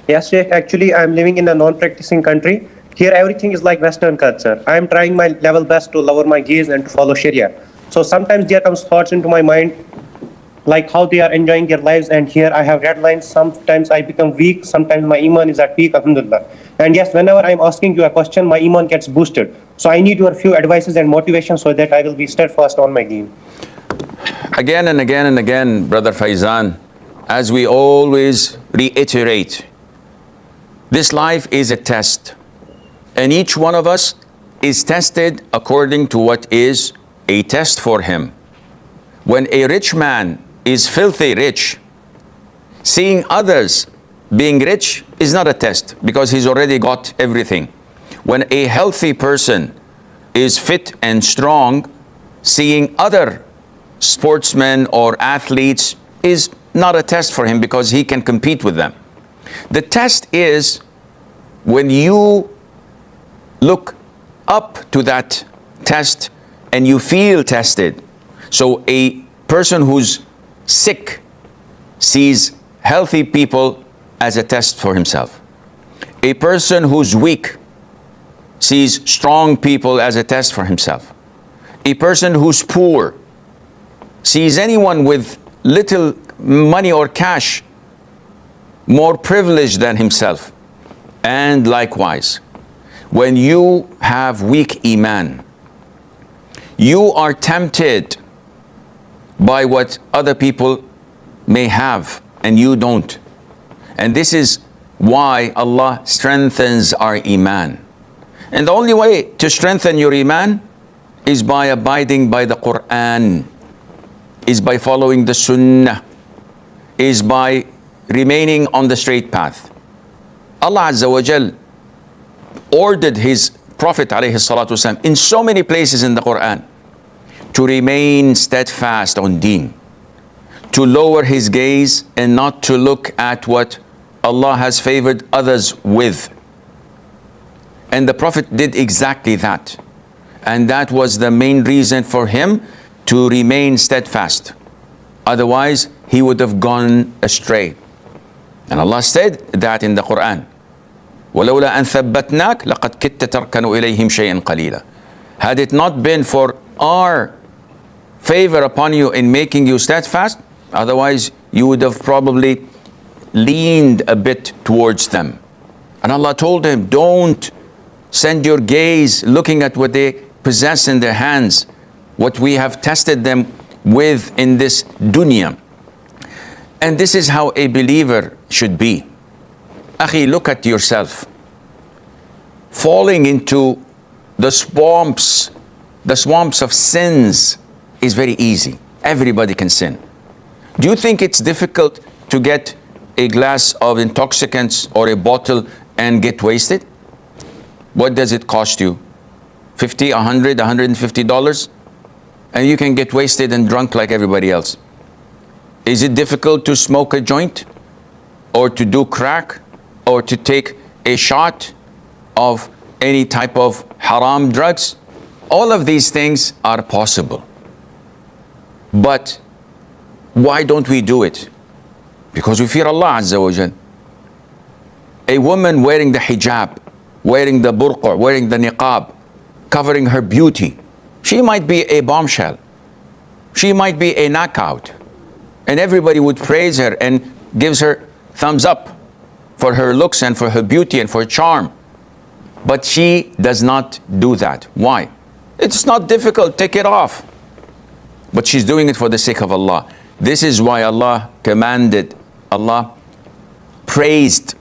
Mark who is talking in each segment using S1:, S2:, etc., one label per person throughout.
S1: Yes, Sheikh. Actually, I'm living in a non-practicing country. Here, everything is like Western culture. I'm trying my level best to lower my gaze and to follow Sharia. So sometimes there comes thoughts into my mind, like how they are enjoying their lives. And here I have red lines. Sometimes I become weak. Sometimes my Iman is at peak, alhamdulillah. And yes, whenever I'm asking you a question, my Iman gets boosted. So I need your few advices and motivation so that I will be steadfast on my deen.
S2: Again and again and again, Brother Faizan, as we always reiterate, this life is a test. And each one of us is tested according to what is a test for him. When a rich man is filthy rich, seeing others being rich is not a test because he's already got everything. When a healthy person is fit and strong, seeing other sportsmen or athletes is not a test for him because he can compete with them. The test is when you look up to that test and you feel tested. So a person who's sick sees healthy people as a test for himself. A person who's weak sees strong people as a test for himself. A person who's poor sees anyone with little money or cash more privileged than himself. And likewise, when you have weak Iman, you are tempted by what other people may have and you don't. And this is why Allah strengthens our Iman. And the only way to strengthen your Iman is by abiding by the Quran, is by following the Sunnah, is by remaining on the straight path. Allah Azza wa Jal ordered His Prophet alayhi salatu wasalam in so many places in the Quran to remain steadfast on deen, to lower his gaze and not to look at what Allah has favored others with. And the Prophet did exactly that. And that was the main reason for him to remain steadfast. Otherwise, he would have gone astray. And Allah said that in the Quran. وَلَوْلَا أَن ثَبَّتْنَاكَ لَقَدْ كِدْتَ تَرْكَنُ إِلَيْهِمْ شَيْئًا قَلِيلًا. Had it not been for our favor upon you in making you steadfast, otherwise you would have probably leaned a bit towards them. And Allah told him, don't send your gaze looking at what they possess in their hands, what we have tested them with in this dunya. And this is how a believer should be. Akhi, look at yourself. Falling into the swamps of sins is very easy. Everybody can sin. Do you think it's difficult to get a glass of intoxicants or a bottle and get wasted? What does it cost you? $50, $100, $150? And you can get wasted and drunk like everybody else. Is it difficult to smoke a joint? Or to do crack? Or to take a shot of any type of haram drugs? All of these things are possible. But why don't we do it? Because we fear Allah Azza wa Jal. A woman wearing the hijab, wearing the burqa, wearing the niqab, covering her beauty, she might be a bombshell. She might be a knockout. And everybody would praise her and gives her thumbs up for her looks and for her beauty and for her charm. But she does not do that. Why? It's not difficult, take it off. But she's doing it for the sake of Allah. This is why Allah commanded, Allah praised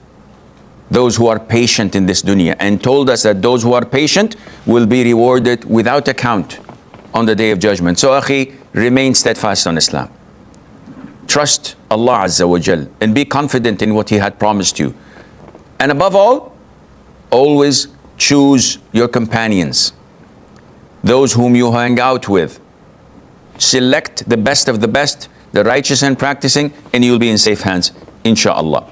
S2: those who are patient in this dunya and told us that those who are patient will be rewarded without account on the day of judgment. So akhi, remain steadfast on Islam. Trust Allah Azza wa Jal and be confident in what He had promised you. And above all, always choose your companions, those whom you hang out with. Select the best of the best, the righteous and practicing, and you'll be in safe hands, insha'Allah.